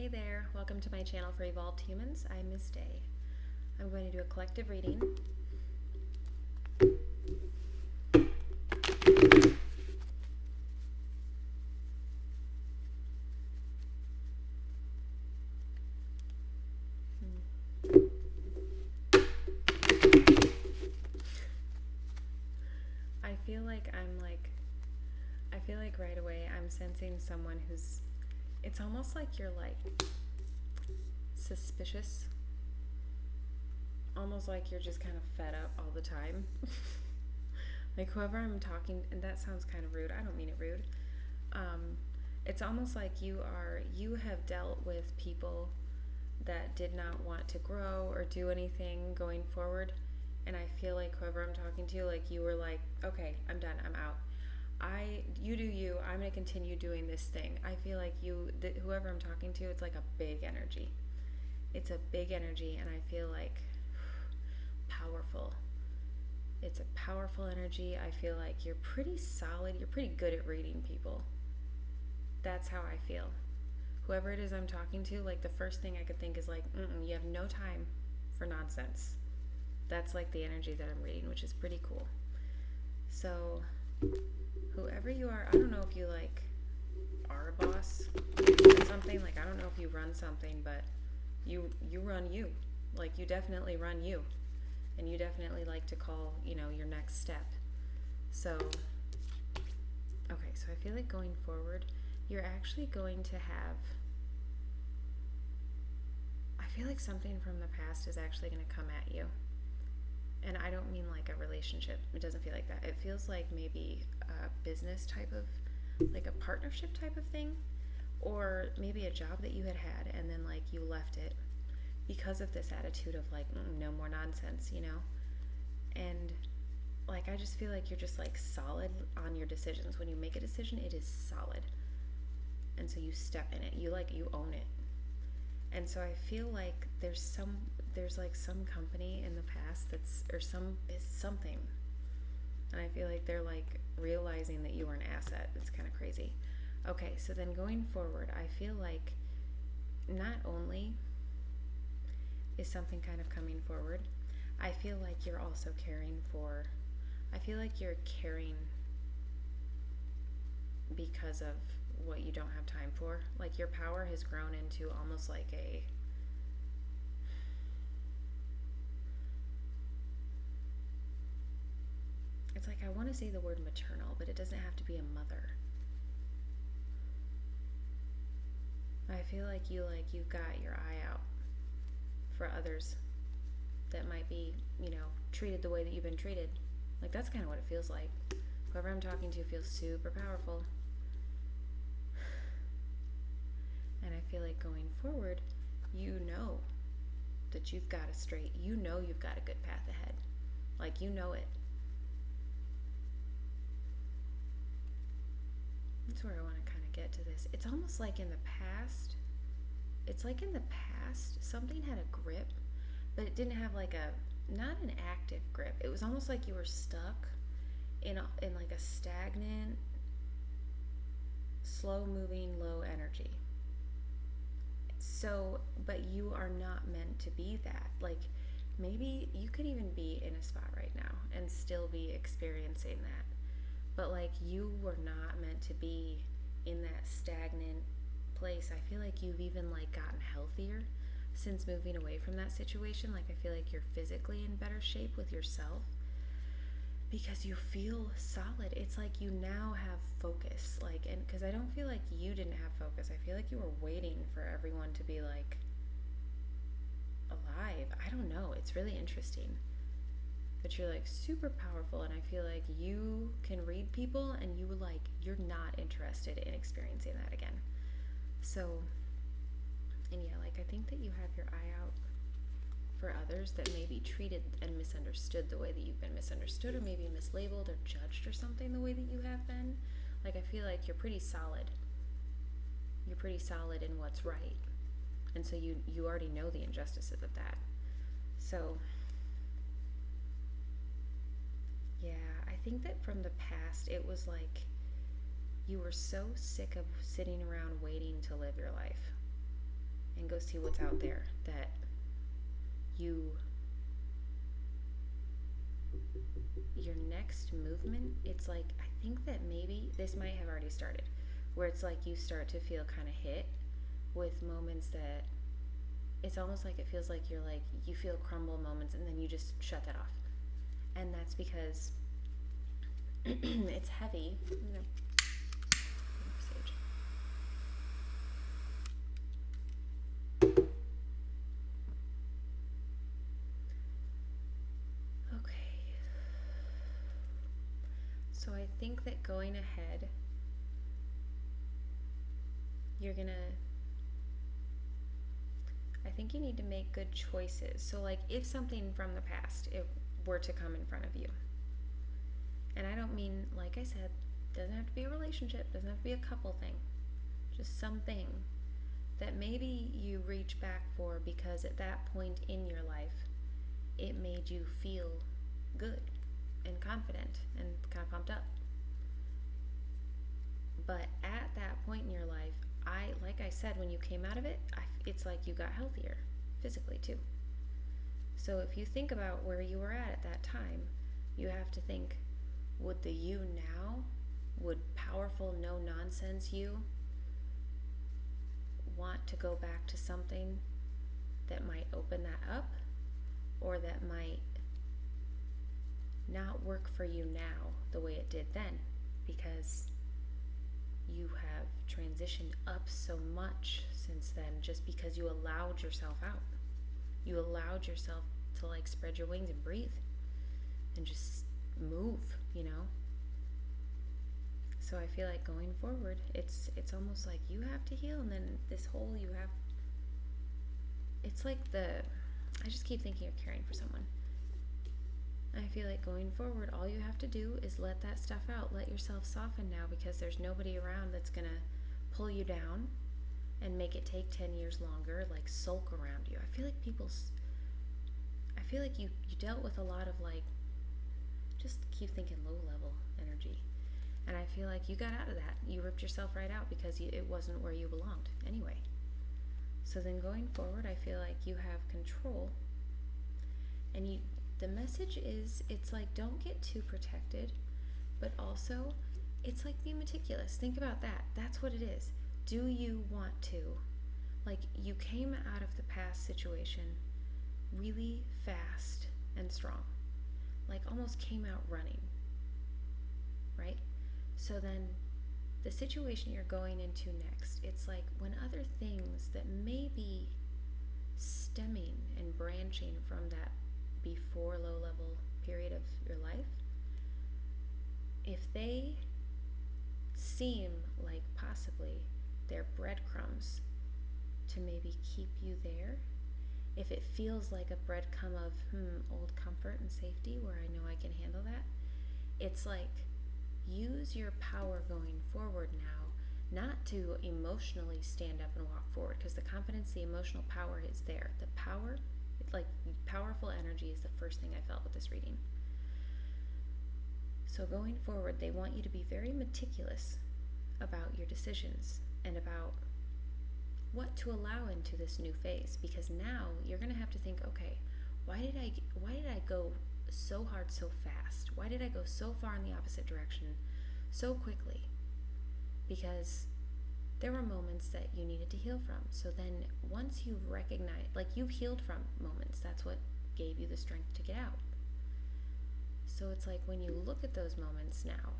Hey there, welcome to my channel for Evolved Humans. I'm Miss Day. I'm going to do a collective reading. I feel like right away I'm sensing someone who's, it's almost like you're like suspicious, almost like you're just kind of fed up all the time. Like whoever I'm talking, and that sounds kind of rude, I don't mean it rude. It's almost like you have dealt with people that did not want to grow or do anything going forward. And I feel like whoever I'm talking to, like you were like, okay, I'm done, I'm out. You do you, I'm going to continue doing this thing. I feel like whoever I'm talking to, it's like a big energy. It's a big energy, and I feel like powerful. It's a powerful energy. I feel like you're pretty solid. You're pretty good at reading people. That's how I feel. Whoever it is I'm talking to, like the first thing I could think is like, you have no time for nonsense. That's like the energy that I'm reading, which is pretty cool. So whoever you are, I don't know if you like are a boss at something. Like I don't know if you run something, but you run you. Like you definitely run you. And you definitely like to call, your next step. So okay, so I feel like going forward, you're actually going to have, I feel like something from the past is actually going to come at you. And I don't mean like a relationship. It doesn't feel like that. It feels like maybe a business type of, like a partnership type of thing. Or maybe a job that you had and then like you left it because of this attitude of like, no more nonsense, And like, I just feel like you're just like solid on your decisions. When you make a decision, it is solid. And so you step in it. You own it. And so I feel like there's like some company in the past something. And I feel like they're like realizing that you are an asset. It's kind of crazy. Okay, so then going forward, I feel like not only is something kind of coming forward, I feel like you're also I feel like you're caring because of what you don't have time for. Like your power has grown into almost like it's like, I want to say the word maternal, but it doesn't have to be a mother. I feel like you've got your eye out for others that might be, treated the way that you've been treated. Like that's kind of what it feels like. Whoever I'm talking to feels super powerful. And I feel like going forward, that you've got you've got a good path ahead. Like it. That's where I want to kind of get to this. It's almost like in the past, something had a grip, but it didn't have like not an active grip. It was almost like you were stuck in like a stagnant, slow moving, low energy. So, but you are not meant to be that. Like maybe you could even be in a spot right now and still be experiencing that. But like you were not meant to be in that stagnant place. I feel like you've even like gotten healthier since moving away from that situation. Like I feel like you're physically in better shape with yourself because you feel solid. It's like you now have focus. Like, and because I don't feel like you didn't have focus. I feel like you were waiting for everyone to be like alive. I don't know. It's really interesting. But you're like super powerful, and I feel like you can read people and you're not interested in experiencing that again. So, and yeah, like I think that you have your eye out for others that may be treated and misunderstood the way that you've been misunderstood, or maybe mislabeled or judged or something the way that you have been. Like I feel like you're pretty solid. You're pretty solid in what's right. And so you already know the injustices of that. So yeah, I think that from the past, it was like you were so sick of sitting around waiting to live your life. and go see what's out there that your next movement, it's like, I think that maybe this might have already started, where it's like you start to feel kind of hit with moments that it's almost like it feels like you feel crumble moments and then you just shut that off. And that's because it's heavy. Okay. So I think that going ahead, I think you need to make good choices. So like if something from the past, it were to come in front of you, and I don't mean, like I said, doesn't have to be a relationship, doesn't have to be a couple thing, just something that maybe you reach back for because at that point in your life, it made you feel good and confident and kind of pumped up. But at that point in your life, like I said, when you came out of it, it's like you got healthier physically too. So if you think about where you were at that time, you have to think, would the you now, would powerful, no nonsense you want to go back to something that might open that up, or that might not work for you now the way it did then, because you have transitioned up so much since then, just because you allowed yourself out. You allowed yourself to like spread your wings and breathe and just move, So I feel like going forward, it's almost like you have to heal, and then this whole it's like I just keep thinking of caring for someone. I feel like going forward, all you have to do is let that stuff out. Let yourself soften now, because there's nobody around that's going to pull you down and make it take 10 years longer, like sulk around you. I feel like you dealt with a lot of like, just keep thinking low level energy. And I feel like you got out of that. You ripped yourself right out because it wasn't where you belonged anyway. So then going forward, I feel like you have control, and the message is, it's like, don't get too protected, but also it's like, be meticulous. Think about that. That's what it is. Do you want to, like, you came out of the past situation really fast and strong, like almost came out running, right? So then the situation you're going into next, it's like when other things that may be stemming and branching from that before low level period of your life, if they seem like possibly they're breadcrumbs to maybe keep you there, if it feels like a breadcrumb of old comfort and safety where I know I can handle that, it's like, use your power going forward now, not to emotionally stand up and walk forward, because the confidence, the emotional power is there. The power, like powerful energy, is the first thing I felt with this reading. So going forward, they want you to be very meticulous about your decisions and about what to allow into this new phase, because now you're going to have to think, okay, why did I go so hard so fast? Why did I go so far in the opposite direction so quickly? Because there were moments that you needed to heal from. So then once you've recognized, like, you've healed from moments, that's what gave you the strength to get out. So it's like, when you look at those moments now,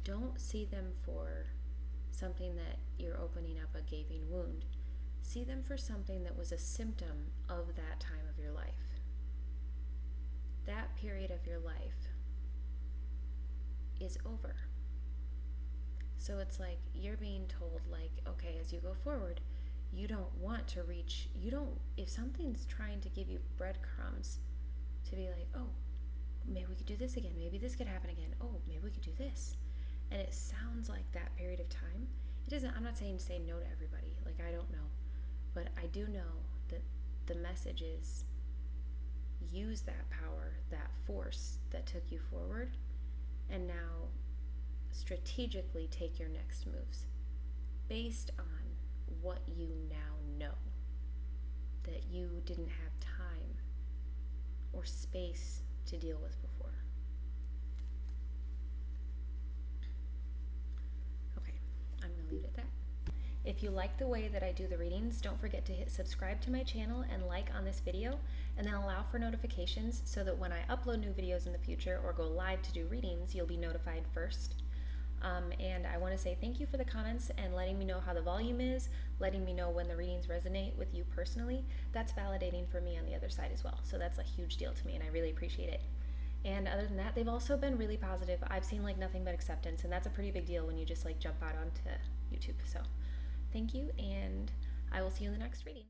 don't see them for something that you're opening up a gaping wound. See them for something that was a symptom of that time of your life. That period of your life is over. So it's like you're being told, like, okay, as you go forward, you don't want to reach, if something's trying to give you breadcrumbs to be like, oh, maybe we could do this again, maybe this could happen again, oh, maybe we could do this. And it sounds like that period of time. It doesn't, I'm not saying say no to everybody, like, I don't know. But I do know that the message is, use that power, that force that took you forward, and now strategically take your next moves based on what you now know that you didn't have time or space to deal with before. Okay, I'm going to leave it at that. If you like the way that I do the readings, don't forget to hit subscribe to my channel and like on this video, and then allow for notifications so that when I upload new videos in the future or go live to do readings, you'll be notified first. And I want to say thank you for the comments and letting me know how the volume is, letting me know when the readings resonate with you personally. That's validating for me on the other side as well. So that's a huge deal to me, and I really appreciate it. And other than that, they've also been really positive. I've seen like nothing but acceptance, and that's a pretty big deal when you just like jump out onto YouTube. So thank you, and I will see you in the next reading.